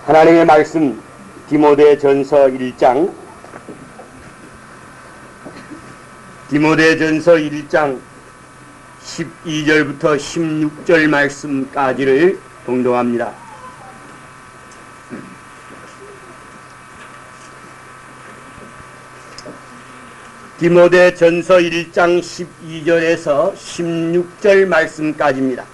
하나님의 말씀 디모데전서 1장 12절부터 16절 말씀까지를 봉독합니다. 디모데전서 1장 12절에서 16절 말씀까지입니다.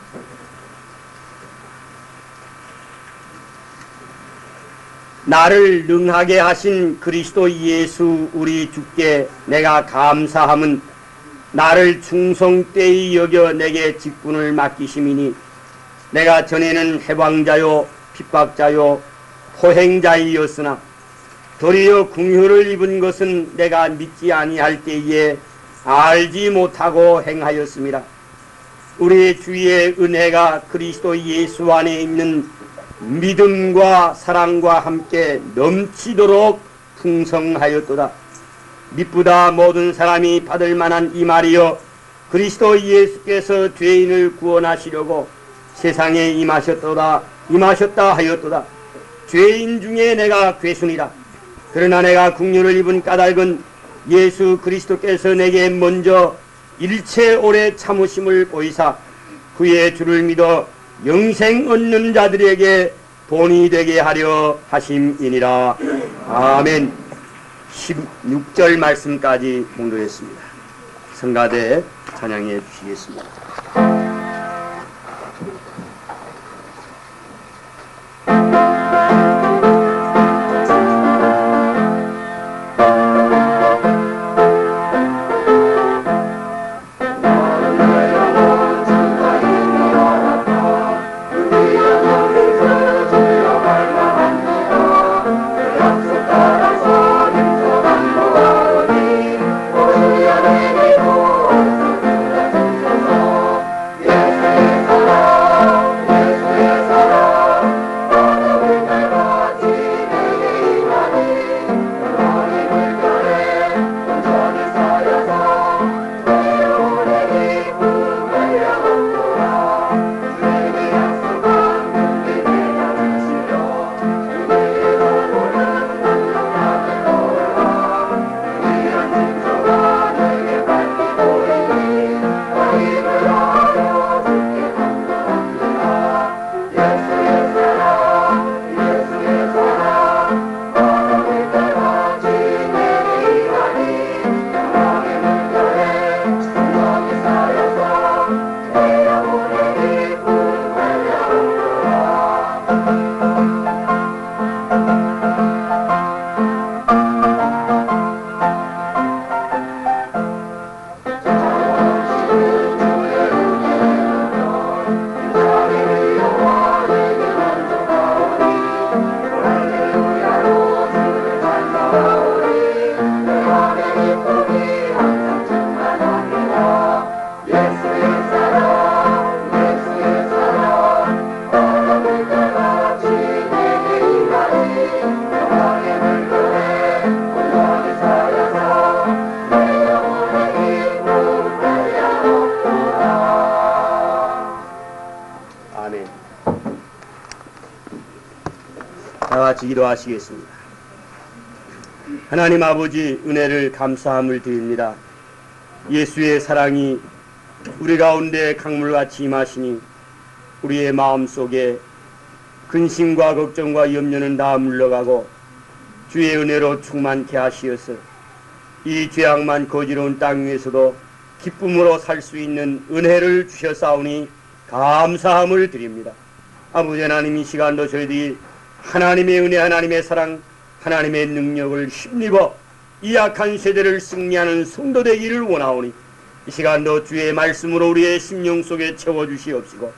나를 능하게 하신 그리스도 예수 우리 주께 내가 감사함은 나를 충성되이 여겨 내게 직분을 맡기심이니 내가 전에는 해방자요 핍박자요 포행자이었으나 도리어 궁휼을 입은 것은 내가 믿지 아니할 때에 알지 못하고 행하였습니다. 우리 주의 은혜가 그리스도 예수 안에 있는 믿음과 사랑과 함께 넘치도록 풍성하였도다. 미쁘다 모든 사람이 받을 만한 이 말이여, 그리스도 예수께서 죄인을 구원하시려고 세상에 임하셨다 하였도다. 죄인 중에 내가 괴순이라. 그러나 내가 긍휼을 입은 까닭은 예수 그리스도께서 내게 먼저 일체 오래 참으심을 보이사 그의 주를 믿어 영생 얻는 자들에게 본이 되게 하려 하심이니라. 아멘. 16절 말씀까지 봉독했습니다. 성가대 찬양해 주시겠습니다. 다같이 기도하시겠습니다. 하나님 아버지, 은혜를 감사함을 드립니다. 예수의 사랑이 우리 가운데 강물같이 임하시니 우리의 마음속에 근심과 걱정과 염려는 다 물러가고 주의 은혜로 충만케 하시어서 이 죄악만 거지러운 땅 위에서도 기쁨으로 살 수 있는 은혜를 주셨사오니 감사함을 드립니다. 아버지 하나님, 이 시간도 저희들이 하나님의 은혜, 하나님의 사랑, 하나님의 능력을 힘입어 이 악한 세대를 승리하는 성도 되기를 원하오니 이 시간도 주의 말씀으로 우리의 심령 속에 채워주시옵시고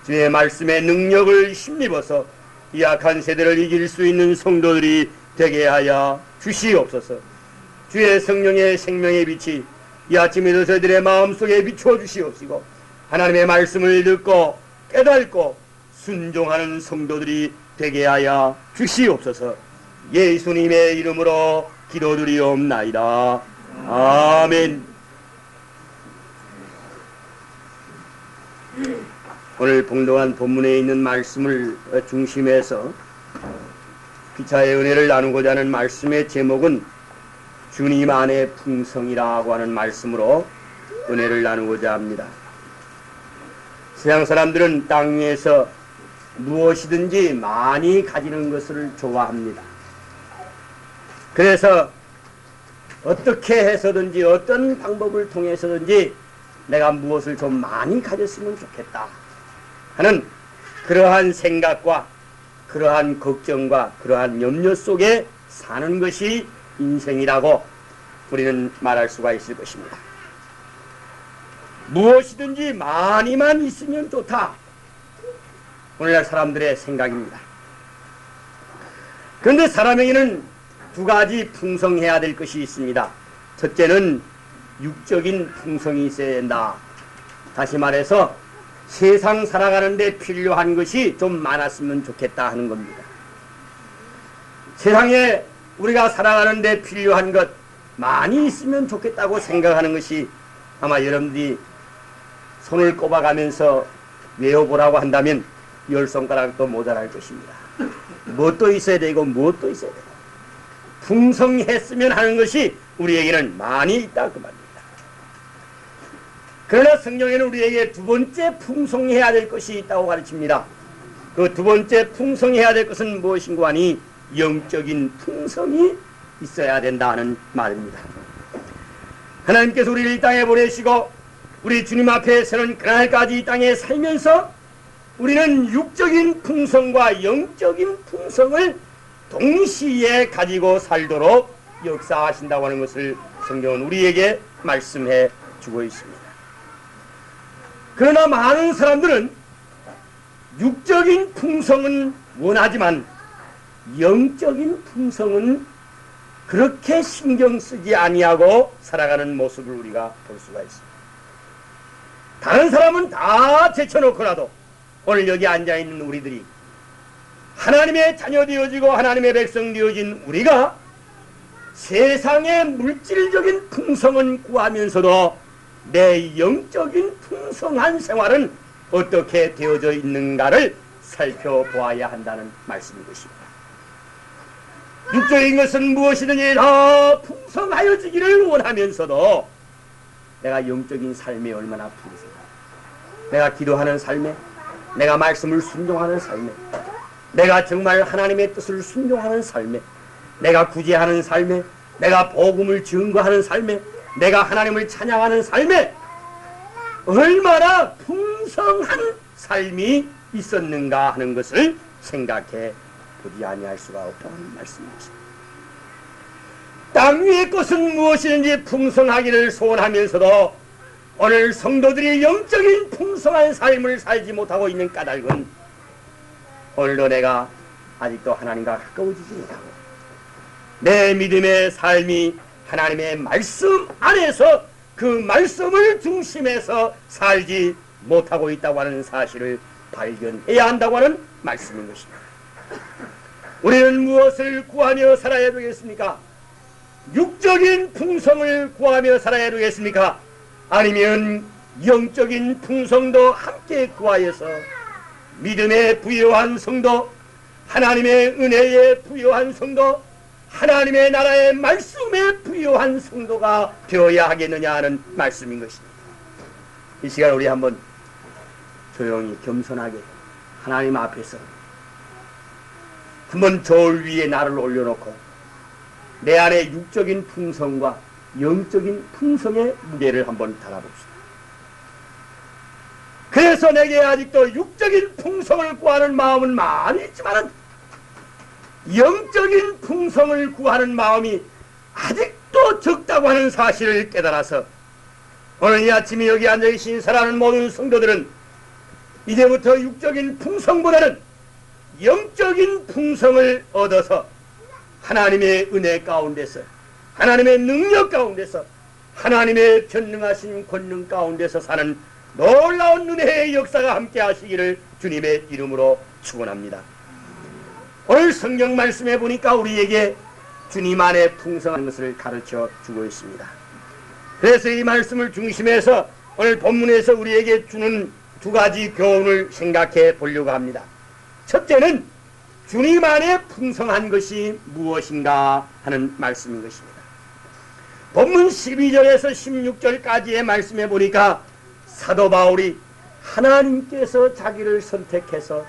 주의 말씀의 능력을 힘입어서 이 악한 세대를 이길 수 있는 성도들이 되게 하여 주시옵소서. 주의 성령의 생명의 빛이 이 아침에도 저희들의 마음속에 비추어 주시옵시고 하나님의 말씀을 듣고 깨닫고 순종하는 성도들이 되게 하여 주시옵소서. 예수님의 이름으로 기도드리옵나이다. 아멘. 오늘 봉독한 본문에 있는 말씀을 중심해서 피차의 은혜를 나누고자 하는 말씀의 제목은 주님 안의 풍성이라고 하는 말씀으로 은혜를 나누고자 합니다. 세상 사람들은 땅 위에서 무엇이든지 많이 가지는 것을 좋아합니다. 그래서 어떻게 해서든지 어떤 방법을 통해서든지 내가 무엇을 좀 많이 가졌으면 좋겠다 하는 그러한 생각과 그러한 걱정과 그러한 염려 속에 사는 것이 인생이라고 우리는 말할 수가 있을 것입니다. 무엇이든지 많이만 있으면 좋다. 오늘날 사람들의 생각입니다. 그런데 사람에게는 두 가지 풍성해야 될 것이 있습니다. 첫째는 육적인 풍성이 있어야 된다. 다시 말해서 세상 살아가는 데 필요한 것이 좀 많았으면 좋겠다 하는 겁니다. 세상에 우리가 살아가는 데 필요한 것 많이 있으면 좋겠다고 생각하는 것이 아마 여러분들이 손을 꼽아가면서 외워보라고 한다면 10손가락도 모자랄 것입니다. 무엇도 있어야 되고 무엇도 있어야 되고 풍성했으면 하는 것이 우리에게는 많이 있다 그 말입니다. 그러나 성경에는 우리에게 두 번째 풍성해야 될 것이 있다고 가르칩니다. 그 두 번째 풍성해야 될 것은 무엇인가 하니 영적인 풍성이 있어야 된다는 말입니다. 하나님께서 우리를 이 땅에 보내시고 우리 주님 앞에 서는 그날까지 이 땅에 살면서 우리는 육적인 풍성과 영적인 풍성을 동시에 가지고 살도록 역사하신다고 하는 것을 성경은 우리에게 말씀해 주고 있습니다. 그러나 많은 사람들은 육적인 풍성은 원하지만 영적인 풍성은 그렇게 신경 쓰지 아니하고 살아가는 모습을 우리가 볼 수가 있습니다. 다른 사람은 다 제쳐놓고라도 오늘 여기 앉아있는 우리들이 하나님의 자녀 되어지고 하나님의 백성 되어진 우리가 세상의 물질적인 풍성은 구하면서도 내 영적인 풍성한 생활은 어떻게 되어져 있는가를 살펴보아야 한다는 말씀인 것입니다. 육적인 것은 무엇이든지 다 풍성하여지기를 원하면서도 내가 영적인 삶에 얼마나 풍성한가, 내가 기도하는 삶에, 내가 말씀을 순종하는 삶에, 내가 정말 하나님의 뜻을 순종하는 삶에, 내가 구제하는 삶에, 내가 복음을 증거하는 삶에, 내가 하나님을 찬양하는 삶에 얼마나 풍성한 삶이 있었는가 하는 것을 생각해 보지 아니할 수가 없다는 말씀입니다. 땅 위의 것은 무엇이든지 풍성하기를 소원하면서도 오늘 성도들이 영적인 풍성한 삶을 살지 못하고 있는 까닭은 오늘도 내가 아직도 하나님과 가까워지지 못하고 내 믿음의 삶이 하나님의 말씀 안에서 그 말씀을 중심해서 살지 못하고 있다고 하는 사실을 발견해야 한다고 하는 말씀인 것입니다. 우리는 무엇을 구하며 살아야 되겠습니까? 육적인 풍성을 구하며 살아야 되겠습니까? 아니면 영적인 풍성도 함께 구하여서 믿음에 부요한 성도, 하나님의 은혜에 부요한 성도, 하나님의 나라의 말씀에 부요한 성도가 되어야 하겠느냐 하는 말씀인 것입니다. 이 시간 우리 한번 조용히 겸손하게 하나님 앞에서 한번 저울 위에 나를 올려놓고 내 안에 육적인 풍성과 영적인 풍성의 무게를 한번 달아봅시다. 그래서 내게 아직도 육적인 풍성을 구하는 마음은 많이 있지만 영적인 풍성을 구하는 마음이 아직도 적다고 하는 사실을 깨달아서 오늘 이 아침에 여기 앉아계신 사랑하는 모든 성도들은 이제부터 육적인 풍성보다는 영적인 풍성을 얻어서 하나님의 은혜 가운데서, 하나님의 능력 가운데서, 하나님의 전능하신 권능 가운데서 사는 놀라운 은혜의 역사가 함께 하시기를 주님의 이름으로 축원합니다. 오늘 성경 말씀에 보니까 우리에게 주님 안에 풍성한 것을 가르쳐 주고 있습니다. 그래서 이 말씀을 중심해서 오늘 본문에서 우리에게 주는 두 가지 교훈을 생각해 보려고 합니다. 첫째는 주님 안에 풍성한 것이 무엇인가 하는 말씀인 것입니다. 본문 12절에서 16절까지의 말씀에 보니까 사도 바울이 하나님께서 자기를 선택해서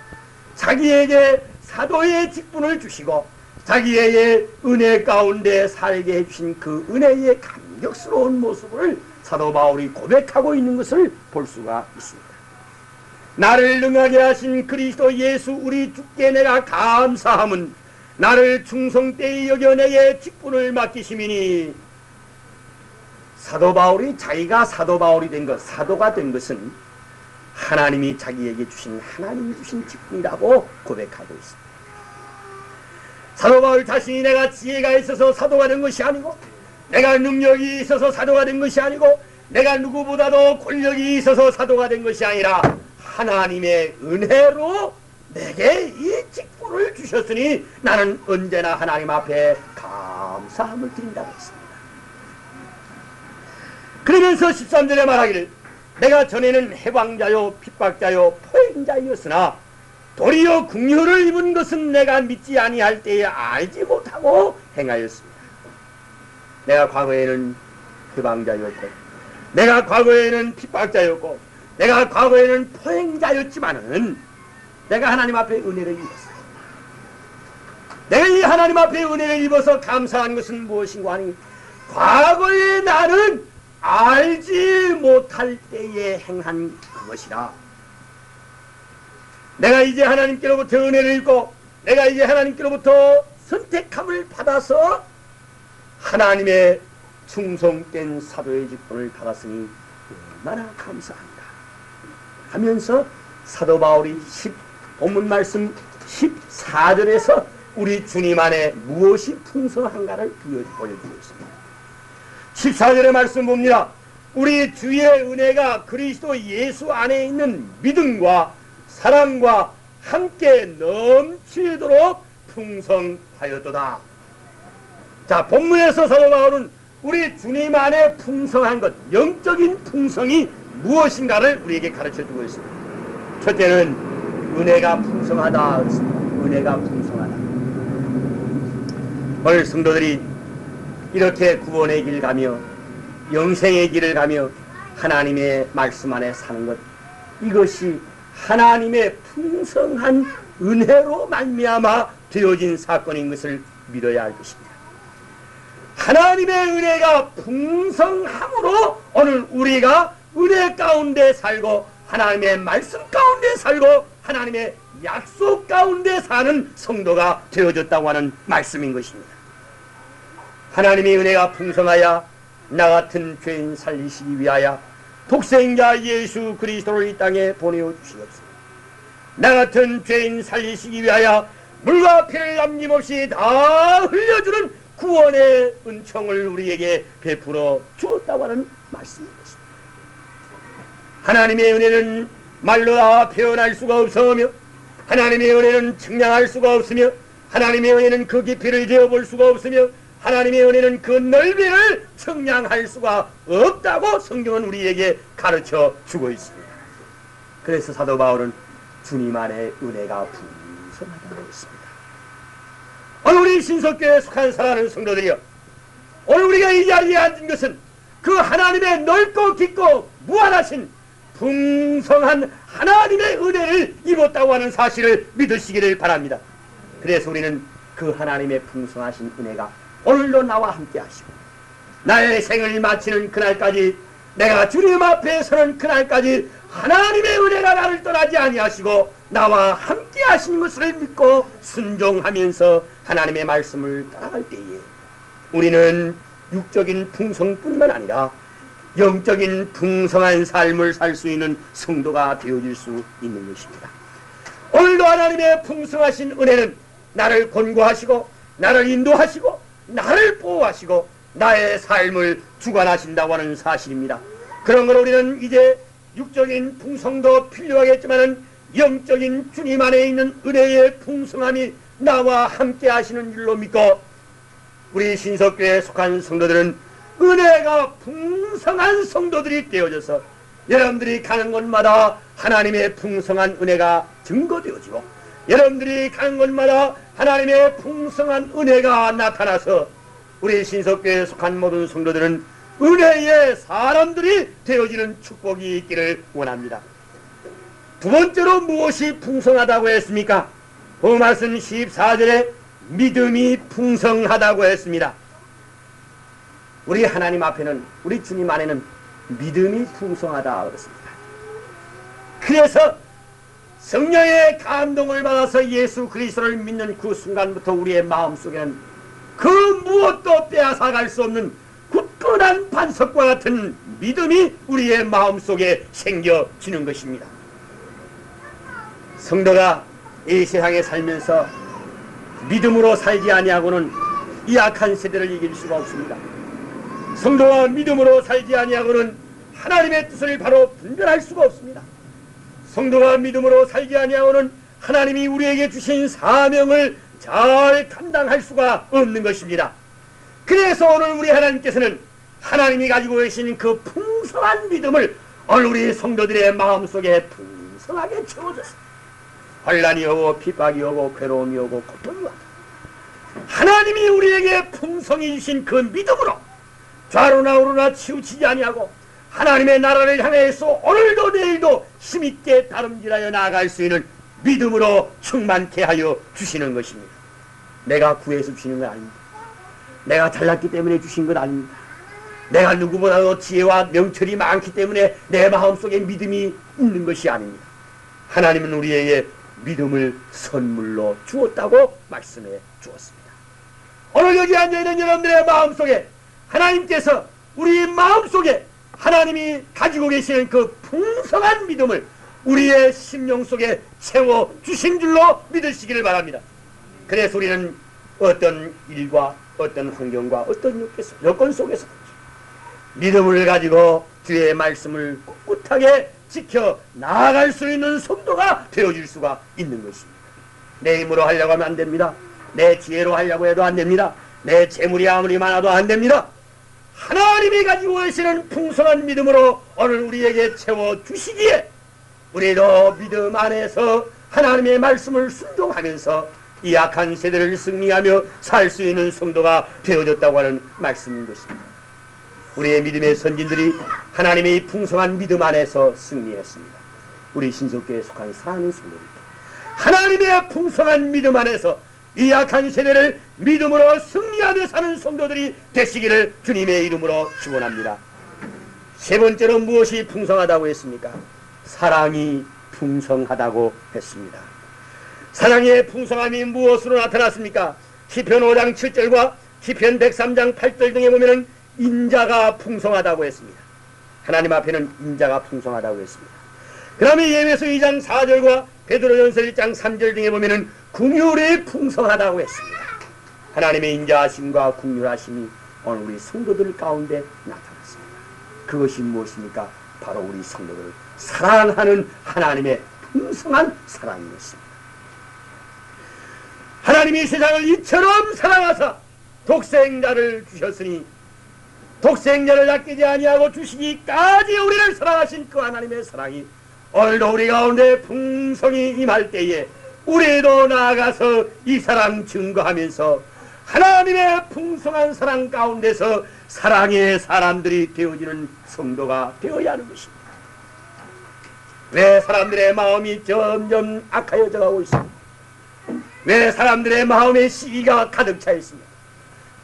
자기에게 사도의 직분을 주시고 자기의 은혜 가운데 살게 해주신 그 은혜의 감격스러운 모습을 사도 바울이 고백하고 있는 것을 볼 수가 있습니다. 나를 능하게 하신 그리스도 예수 우리 주께 내가 감사함은 나를 충성되이 여겨 내게 직분을 맡기심이니. 사도 바울이 자기가 사도 바울이 된 것, 사도가 된 것은 하나님이 자기에게 주신, 하나님이 주신 직분이라고 고백하고 있습니다. 사도 바울 자신이 내가 지혜가 있어서 사도가 된 것이 아니고, 내가 능력이 있어서 사도가 된 것이 아니고, 내가 누구보다도 권력이 있어서 사도가 된 것이 아니라 하나님의 은혜로 내게 이 직분을 주셨으니 나는 언제나 하나님 앞에 감사함을 드린다고 했습니다. 그러면서 13절에 말하기를 내가 전에는 해방자요 핍박자요 포행자였으나 도리어 궁혈을 입은 것은 내가 믿지 아니할 때에 알지 못하고 행하였습니다. 내가 과거에는 해방자였고, 내가 과거에는 핍박자였고, 내가 과거에는 포행자였지만은 내가 하나님 앞에 은혜를 입었어요. 내가 이 하나님 앞에 은혜를 입어서 감사한 것은 무엇인가 하니, 과거에 나는 알지 못할 때에 행한 그것이라. 내가 이제 하나님께로부터 은혜를 입고 내가 이제 하나님께로부터 선택함을 받아서 하나님의 충성된 사도의 직분을 받았으니 얼마나 감사합니다 하면서 사도 바울이 본문 말씀 14절에서 우리 주님 안에 무엇이 풍성한가를 보여주고 있습니다. 14절의 말씀 봅니다. 우리 주의 은혜가 그리스도 예수 안에 있는 믿음과 사랑과 함께 넘치도록 풍성하였도다. 자, 본문에서 사도 바울은 우리 주님 안에 풍성한 것, 영적인 풍성이 무엇인가를 우리에게 가르쳐주고 있습니다. 첫째는 은혜가 풍성하다 그랬습니다. 은혜가 풍성하다. 오늘 성도들이 이렇게 구원의 길 가며 영생의 길을 가며 하나님의 말씀 안에 사는 것, 이것이 하나님의 풍성한 은혜로 말미암아 되어진 사건인 것을 믿어야 할 것입니다. 하나님의 은혜가 풍성함으로 오늘 우리가 은혜 가운데 살고 하나님의 말씀 가운데 살고 하나님의 약속 가운데 사는 성도가 되어졌다고 하는 말씀인 것입니다. 하나님의 은혜가 풍성하여 나 같은 죄인 살리시기 위하여 독생자 예수 그리스도를 이 땅에 보내어 주시옵소서. 나 같은 죄인 살리시기 위하여 물과 피를 남김없이 다 흘려주는 구원의 은총을 우리에게 베풀어 주었다고 하는 말씀인 것입니다. 하나님의 은혜는 말로 다 표현할 수가 없으며, 하나님의 은혜는 측량할 수가 없으며, 하나님의 은혜는 그 깊이를 재어볼 수가 없으며, 하나님의 은혜는 그 넓이를 측량할 수가 없다고 성경은 우리에게 가르쳐 주고 있습니다. 그래서 사도 바울은 주님 안에 은혜가 풍성하다고 했습니다. 오늘 우리 신석교회에 속한 사랑하는 성도들이여, 오늘 우리가 이 자리에 앉은 것은 그 하나님의 넓고 깊고 무한하신 풍성한 하나님의 은혜를 입었다고 하는 사실을 믿으시기를 바랍니다. 그래서 우리는 그 하나님의 풍성하신 은혜가 오늘도 나와 함께 하시고 나의 생을 마치는 그날까지, 내가 주님 앞에 서는 그날까지 하나님의 은혜가 나를 떠나지 아니하시고 나와 함께 하시는 것을 믿고 순종하면서 하나님의 말씀을 따라갈 때에 우리는 육적인 풍성뿐만 아니라 영적인 풍성한 삶을 살 수 있는 성도가 되어질 수 있는 것입니다. 오늘도 하나님의 풍성하신 은혜는 나를 권고하시고 나를 인도하시고 나를 보호하시고 나의 삶을 주관하신다고 하는 사실입니다. 그런 걸 우리는 이제 육적인 풍성도 필요하겠지만 영적인 주님 안에 있는 은혜의 풍성함이 나와 함께 하시는 줄로 믿고, 우리 신석교회에 속한 성도들은 은혜가 풍성한 성도들이 되어져서 여러분들이 가는 곳마다 하나님의 풍성한 은혜가 증거되어지고 여러분들이 가는 곳마다 하나님의 풍성한 은혜가 나타나서 우리 신석교회에 속한 모든 성도들은 은혜의 사람들이 되어지는 축복이 있기를 원합니다. 두 번째로 무엇이 풍성하다고 했습니까? 말씀 14절에 믿음이 풍성하다고 했습니다. 우리 하나님 앞에는, 우리 주님 안에는 믿음이 풍성하다 그랬습니다. 그래서 성령의 감동을 받아서 예수 그리스도를 믿는 그 순간부터 우리의 마음속에는 그 무엇도 빼앗아갈 수 없는 굳건한 반석과 같은 믿음이 우리의 마음속에 생겨지는 것입니다. 성도가 이 세상에 살면서 믿음으로 살지 아니하고는 이 악한 세대를 이길 수가 없습니다. 성도가 믿음으로 살지 아니하고는 하나님의 뜻을 바로 분별할 수가 없습니다. 성도가 믿음으로 살지 아니하고는 하나님이 우리에게 주신 사명을 잘 감당할 수가 없는 것입니다. 그래서 오늘 우리 하나님께서는 하나님이 가지고 계신 그 풍성한 믿음을 오늘 우리 성도들의 마음속에 풍성하게 채워줬습니다. 환난이 오고 핍박이 오고 괴로움이 오고 고통이 와도 하나님이 우리에게 풍성히 주신 그 믿음으로 좌로나 우로나 치우치지 아니하고 하나님의 나라를 향해서 오늘도 내일도 힘있게 다름질하여 나아갈 수 있는 믿음으로 충만케 하여 주시는 것입니다. 내가 구해서 주시는 건 아닙니다. 내가 잘났기 때문에 주신 건 아닙니다. 내가 누구보다도 지혜와 명철이 많기 때문에 내 마음속에 믿음이 있는 것이 아닙니다. 하나님은 우리에게 믿음을 선물로 주었다고 말씀해 주었습니다. 오늘 여기 앉아있는 여러분들의 마음속에 하나님께서 우리 마음속에 하나님이 가지고 계시는 그 풍성한 믿음을 우리의 심령 속에 채워주신 줄로 믿으시기를 바랍니다. 그래서 우리는 어떤 일과 어떤 환경과 어떤 여건 속에서 믿음을 가지고 주의 말씀을 꿋꿋하게 지켜 나아갈 수 있는 성도가 되어질 수가 있는 것입니다. 내 힘으로 하려고 하면 안 됩니다. 내 지혜로 하려고 해도 안 됩니다. 내 재물이 아무리 많아도 안 됩니다. 하나님이 가지고 계시는 풍성한 믿음으로 오늘 우리에게 채워주시기에 우리도 믿음 안에서 하나님의 말씀을 순종하면서 이 악한 세대를 승리하며 살 수 있는 성도가 되어졌다고 하는 말씀인 것입니다. 우리의 믿음의 선진들이 하나님의 풍성한 믿음 안에서 승리했습니다. 우리 신석교회에 속한 사랑하는 성도들, 하나님의 풍성한 믿음 안에서 이 악한 세대를 믿음으로 승리하며 사는 성도들이 되시기를 주님의 이름으로 축원합니다. 세 번째로 무엇이 풍성하다고 했습니까? 사랑이 풍성하다고 했습니다. 사랑의 풍성함이 무엇으로 나타났습니까? 시편 5장 7절과 시편 103장 8절 등에 보면은 인자가 풍성하다고 했습니다. 하나님 앞에는 인자가 풍성하다고 했습니다. 그 다음에 예배서 2장 4절과 베드로전서 1장 3절 등에 보면은 긍휼이 풍성하다고 했습니다. 하나님의 인자하심과 긍휼하심이 오늘 우리 성도들 가운데 나타났습니다. 그것이 무엇입니까? 바로 우리 성도들을 사랑하는 하나님의 풍성한 사랑인 것입니다. 하나님이 세상을 이처럼 사랑하사 독생자를 주셨으니 독생자를 아끼지 아니하고 주시기까지 우리를 사랑하신 그 하나님의 사랑이 오늘도 우리 가운데 풍성히 임할 때에 우리도 나아가서 이 사랑 증거하면서 하나님의 풍성한 사랑 가운데서 사랑의 사람들이 되어지는 성도가 되어야 하는 것입니다. 왜 사람들의 마음이 점점 악하여져 가고 있습니다? 왜 사람들의 마음에 시기가 가득 차 있습니다?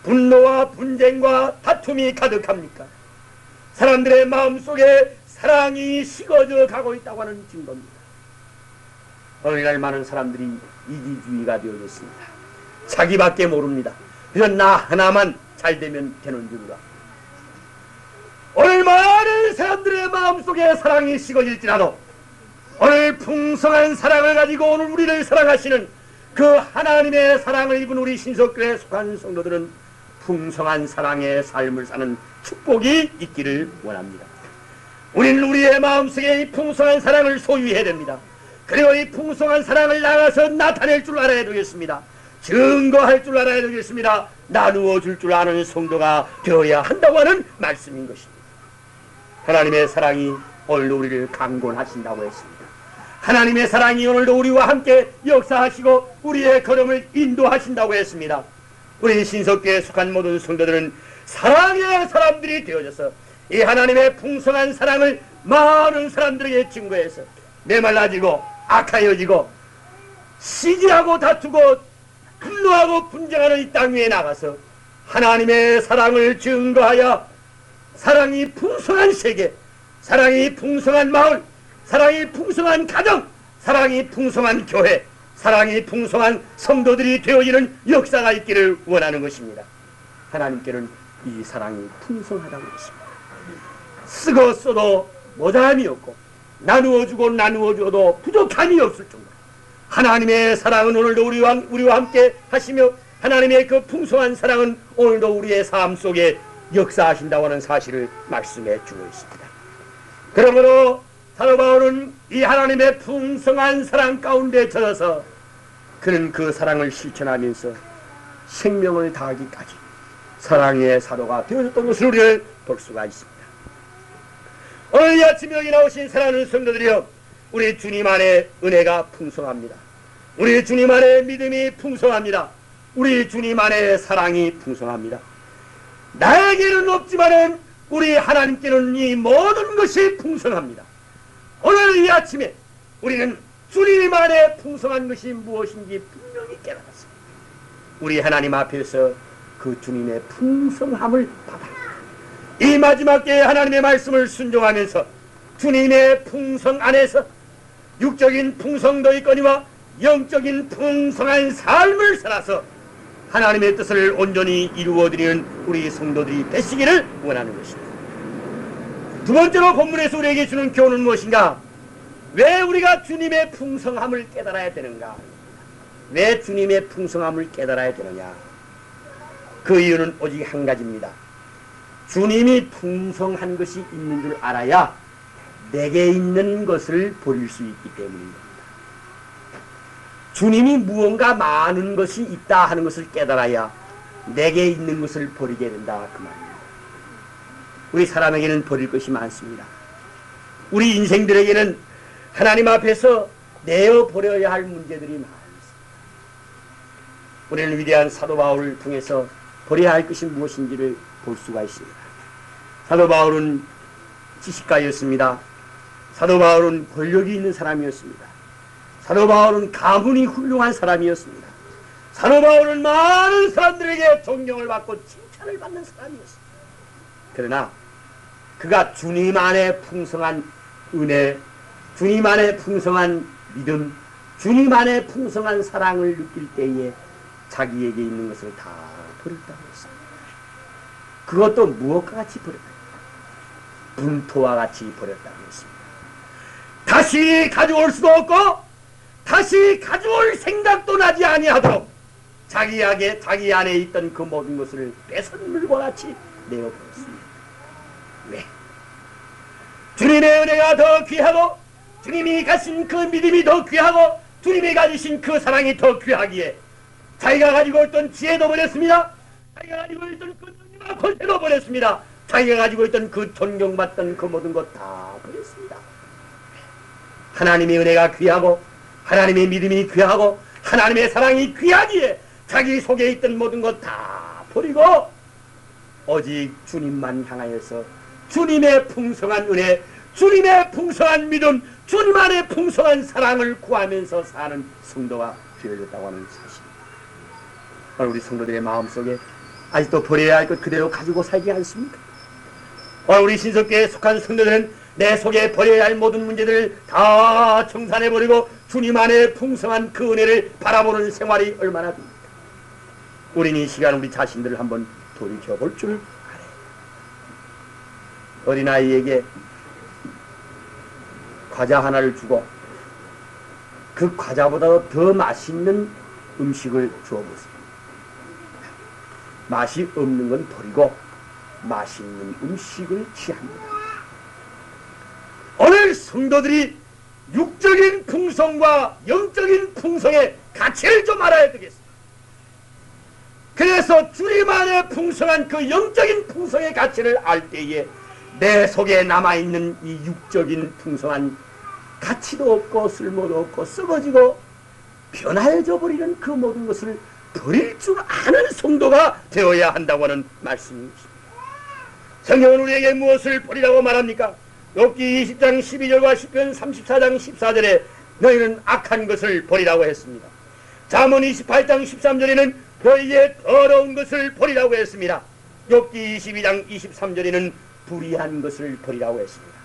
분노와 분쟁과 다툼이 가득합니까? 사람들의 마음속에 사랑이 식어져 가고 있다고 하는 증거입니다. 오늘날 많은 사람들이 이기주의가 되어졌습니다. 자기밖에 모릅니다. 그래서 나 하나만 잘 되면 되는 줄이라. 오늘 많은 사람들의 마음속에 사랑이 식어질지라도 오늘 풍성한 사랑을 가지고 오늘 우리를 사랑하시는 그 하나님의 사랑을 입은 우리 신석교회에 속한 성도들은 풍성한 사랑의 삶을 사는 축복이 있기를 원합니다. 우리는 우리의 마음속에 이 풍성한 사랑을 소유해야 됩니다. 그리고 이 풍성한 사랑을 나가서 나타낼 줄 알아야 되겠습니다. 증거할 줄 알아야 되겠습니다. 나누어 줄 줄 아는 성도가 되어야 한다고 하는 말씀인 것입니다. 하나님의 사랑이 오늘 우리를 강권하신다고 했습니다. 하나님의 사랑이 오늘도 우리와 함께 역사하시고 우리의 걸음을 인도하신다고 했습니다. 우리 신석교에 속한 모든 성도들은 사랑의 사람들이 되어져서 이 하나님의 풍성한 사랑을 많은 사람들에게 증거해서 메말라지고 악하여지고 시기하고 다투고 분노하고 분쟁하는 이 땅 위에 나가서 하나님의 사랑을 증거하여 사랑이 풍성한 세계, 사랑이 풍성한 마을, 사랑이 풍성한 가정, 사랑이 풍성한 교회, 사랑이 풍성한 성도들이 되어지는 역사가 있기를 원하는 것입니다. 하나님께는 이 사랑이 풍성하다고 했습니다. 쓰고 써도 모자람이 없고 나누어주고 나누어줘도 부족함이 없을 정도로 하나님의 사랑은 오늘도 우리와 함께 하시며 하나님의 그 풍성한 사랑은 오늘도 우리의 삶 속에 역사하신다고 하는 사실을 말씀해 주고 있습니다. 그러므로 사도 바울은 이 하나님의 풍성한 사랑 가운데 젖어서 그는 그 사랑을 실천하면서 생명을 다하기까지 사랑의 사도가 되어졌던 것을 우리를 볼 수가 있습니다. 오늘 이 아침 여기 나오신 사랑하는 성도들이여, 우리 주님 안에 은혜가 풍성합니다. 우리 주님 안에 믿음이 풍성합니다. 우리 주님 안에 사랑이 풍성합니다. 나에게는 없지만은 우리 하나님께는 이 모든 것이 풍성합니다. 오늘 이 아침에 우리는 주님 안에 풍성한 것이 무엇인지 분명히 깨달았습니다. 우리 하나님 앞에서 그 주님의 풍성함을 받아 이 마지막 때에 하나님의 말씀을 순종하면서 주님의 풍성 안에서 육적인 풍성도 있거니와 영적인 풍성한 삶을 살아서 하나님의 뜻을 온전히 이루어드리는 우리 성도들이 되시기를 원하는 것입니다. 두 번째로 본문에서 우리에게 주는 교훈은 무엇인가? 왜 우리가 주님의 풍성함을 깨달아야 되는가? 왜 주님의 풍성함을 깨달아야 되느냐? 그 이유는 오직 한 가지입니다. 주님이 풍성한 것이 있는 줄 알아야 내게 있는 것을 버릴 수 있기 때문입니다. 주님이 무언가 많은 것이 있다 하는 것을 깨달아야 내게 있는 것을 버리게 된다, 그 말입니다. 우리 사람에게는 버릴 것이 많습니다. 우리 인생들에게는 하나님 앞에서 내어버려야 할 문제들이 많습니다. 우리는 위대한 사도 바울을 통해서 버려야 할 것이 무엇인지를 볼 수가 있습니다. 사도 바울은 지식가였습니다. 사도 바울은 권력이 있는 사람이었습니다. 사도 바울은 가문이 훌륭한 사람이었습니다. 사도 바울은 많은 사람들에게 존경을 받고 칭찬을 받는 사람이었습니다. 그러나 그가 주님 안에 풍성한 은혜, 주님 안에 풍성한 믿음, 주님 안에 풍성한 사랑을 느낄 때에 자기에게 있는 것을 다 버렸다고 했습니다. 그것도 무엇과 같이 버렸다? 분토와 같이 버렸다고 했습니다. 다시 가져올 수도 없고 다시 가져올 생각도 나지 아니하도록 자기 안에 있던 그 모든 것을 뺏은 물과 같이 내어버렸습니다. 왜? 주님의 은혜가 더 귀하고 주님이 가신 그 믿음이 더 귀하고 주님이 가지신 그 사랑이 더 귀하기에 자기가 가지고 있던 지혜도 버렸습니다. 자기가 가지고 있던 그 능력과 권세도 버렸습니다. 자기가 가지고 있던 그 존경받던 그 모든 것 다 버렸습니다. 하나님의 은혜가 귀하고 하나님의 믿음이 귀하고 하나님의 사랑이 귀하기에 자기 속에 있던 모든 것 다 버리고 오직 주님만 향하여서 주님의 풍성한 은혜, 주님의 풍성한 믿음, 주님 안에 풍성한 사랑을 구하면서 사는 성도가 되어졌다고 하는 사실입니다. 우리 성도들의 마음속에 아직도 버려야 할 것 그대로 가지고 살지 않습니까? 우리 신석교에 속한 성도들은 내 속에 버려야 할 모든 문제들을 다 청산해버리고 주님 안에 풍성한 그 은혜를 바라보는 생활이 얼마나 됩니까? 우리는 이 시간 우리 자신들을 한번 돌이켜볼 줄 알아요. 어린아이에게 과자 하나를 주고 그 과자보다 더 맛있는 음식을 주어보세요. 맛이 없는 건 버리고 맛있는 음식을 취합니다. 오늘 성도들이 육적인 풍성과 영적인 풍성의 가치를 좀 알아야 되겠습니다. 그래서 주님 안에 풍성한 그 영적인 풍성의 가치를 알 때에 내 속에 남아있는 이 육적인 풍성한 가치도 없고 쓸모도 없고 썩어지고 변하여져 버리는 그 모든 것을 버릴 줄 아는 성도가 되어야 한다고 하는 말씀입니다. 성경은 우리에게 무엇을 버리라고 말합니까? 욥기 20장 12절과 시편 34장 14절에 너희는 악한 것을 버리라고 했습니다. 잠언 28장 13절에는 너희의 더러운 것을 버리라고 했습니다. 욥기 22장 23절에는 불의한 것을 버리라고 했습니다.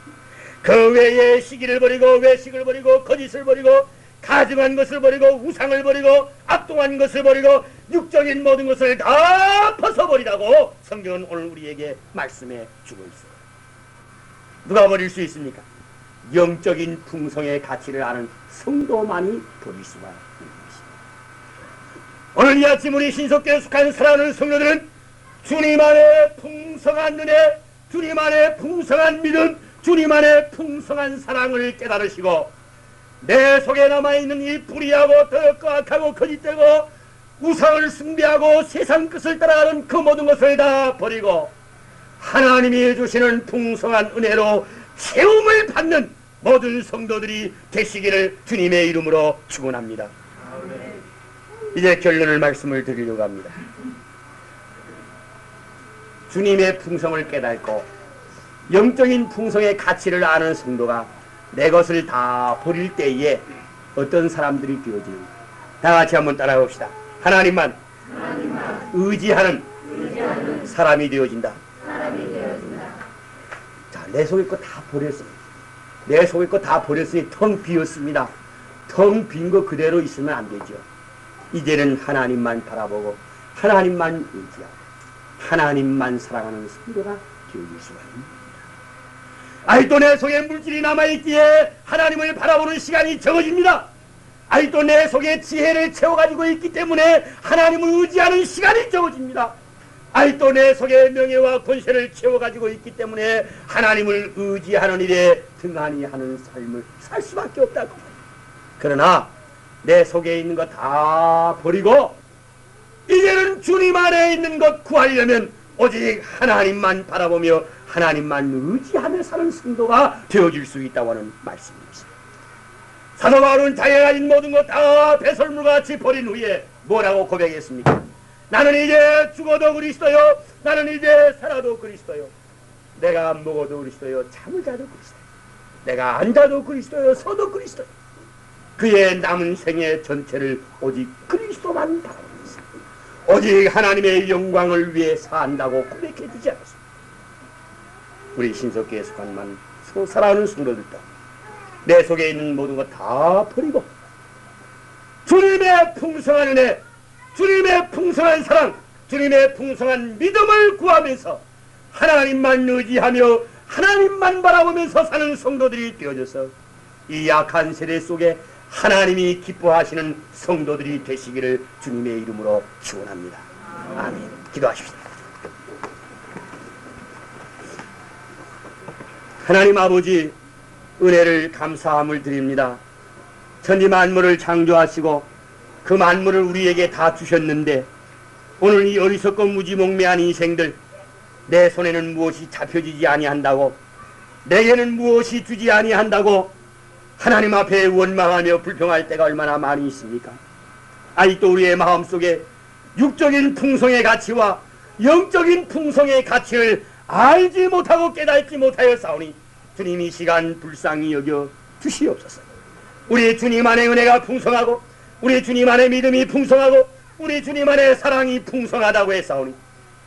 그 외에 시기를 버리고 외식을 버리고 거짓을 버리고 가증한 것을 버리고 우상을 버리고 악동한 것을 버리고 육적인 모든 것을 다 벗어버리라고 성경은 오늘 우리에게 말씀해 주고 있습니다. 누가 버릴 수 있습니까? 영적인 풍성의 가치를 아는 성도만이 버릴 수가 있는 것입니다. 오늘 이 아침 우리 신속교에 속한 사랑하는 성도들은 주님 안에 풍성한 은혜, 주님 안에 풍성한 믿음, 주님 안에 풍성한 사랑을 깨달으시고 내 속에 남아있는 이 불의하고 더럽고 악하고 거짓되고 우상을 숭배하고 세상 끝을 따라가는 그 모든 것을 다 버리고 하나님이 주시는 풍성한 은혜로 채움을 받는 모든 성도들이 되시기를 주님의 이름으로 축원합니다. 이제 결론을 말씀을 드리려고 합니다. 주님의 풍성을 깨닫고 영적인 풍성의 가치를 아는 성도가 내 것을 다 버릴 때에 어떤 사람들이 되어지는가? 다 같이 한번 따라해봅시다. 하나님만 의지하는 사람이 되어진다. 자, 내 속에 거 다 버렸습니다. 내 속에 거 다 버렸으니 텅 비었습니다. 텅 빈 거 그대로 있으면 안 되죠. 이제는 하나님만 바라보고 하나님만 의지하고 하나님만 사랑하는 성도가 되어질 수가 있습니다. 아직도 내 속에 물질이 남아있기에 하나님을 바라보는 시간이 적어집니다. 아직도 내 속에 지혜를 채워가지고 있기 때문에 하나님을 의지하는 시간이 적어집니다. 아직도 내 속에 명예와 권세를 채워가지고 있기 때문에 하나님을 의지하는 일에 등한히 하는 삶을 살 수밖에 없다고. 그러나 내 속에 있는 것 다 버리고 이제는 주님 안에 있는 것 구하려면 오직 하나님만 바라보며 하나님만 의지하며 사는 성도가 되어질 수 있다고 하는 말씀입니다. 사도 바울은 자기가 가진 모든 것 다 배설물과 같이 버린 후에 뭐라고 고백했습니까? 나는 이제 죽어도 그리스도요, 나는 이제 살아도 그리스도요, 내가 먹어도 그리스도요, 잠을 자도 그리스도요, 내가 앉아도 그리스도요, 서도 그리스도요. 그의 남은 생애 전체를 오직 그리스도만 바라보고 있습니다. 오직 하나님의 영광을 위해 산다고 고백해 주지 않았습니다. 우리 신석기에 속한 사랑하는 성도들도 내 속에 있는 모든 것 다 버리고 주님의 풍성한 은혜, 주님의 풍성한 사랑, 주님의 풍성한 믿음을 구하면서 하나님만 의지하며 하나님만 바라보면서 사는 성도들이 되어져서 이 약한 세대 속에 하나님이 기뻐하시는 성도들이 되시기를 주님의 이름으로 축원합니다. 아멘. 기도하십시다. 하나님 아버지, 은혜를 감사함을 드립니다. 천지 만물을 창조하시고 그 만물을 우리에게 다 주셨는데 오늘 이 어리석고 무지몽매한 인생들, 내 손에는 무엇이 잡혀지지 아니한다고, 내게는 무엇이 주지 아니한다고 하나님 앞에 원망하며 불평할 때가 얼마나 많이 있습니까? 아직도 우리의 마음속에 육적인 풍성의 가치와 영적인 풍성의 가치를 알지 못하고 깨닫지 못하여 싸우니 주님 이 시간 불쌍히 여겨 주시옵소서. 우리 주님 안에 은혜가 풍성하고 우리 주님 안에 믿음이 풍성하고 우리 주님 안에 사랑이 풍성하다고 했사오니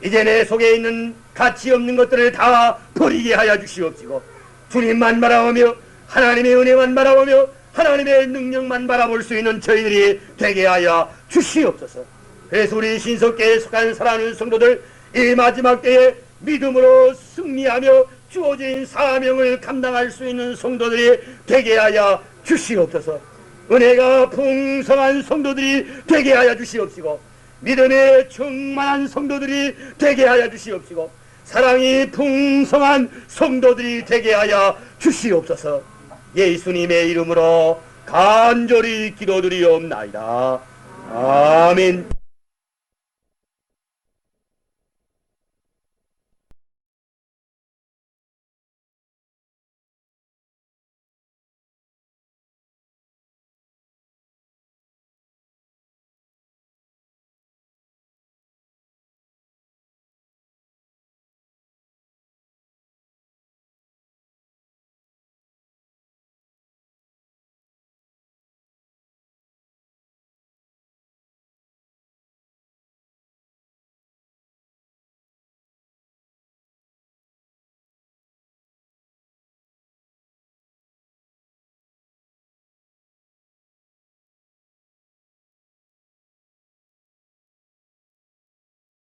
이제 내 속에 있는 가치 없는 것들을 다 버리게 하여 주시옵시고 주님만 바라보며 하나님의 은혜만 바라보며 하나님의 능력만 바라볼 수 있는 저희들이 되게 하여 주시옵소서. 그래서 우리 신석계에 속한 사랑하는 성도들 이 마지막 때에 믿음으로 승리하며 주어진 사명을 감당할 수 있는 성도들이 되게 하여 주시옵소서. 은혜가 풍성한 성도들이 되게 하여 주시옵시고 믿음에 충만한 성도들이 되게 하여 주시옵시고 사랑이 풍성한 성도들이 되게 하여 주시옵소서. 예수님의 이름으로 간절히 기도드리옵나이다. 아멘.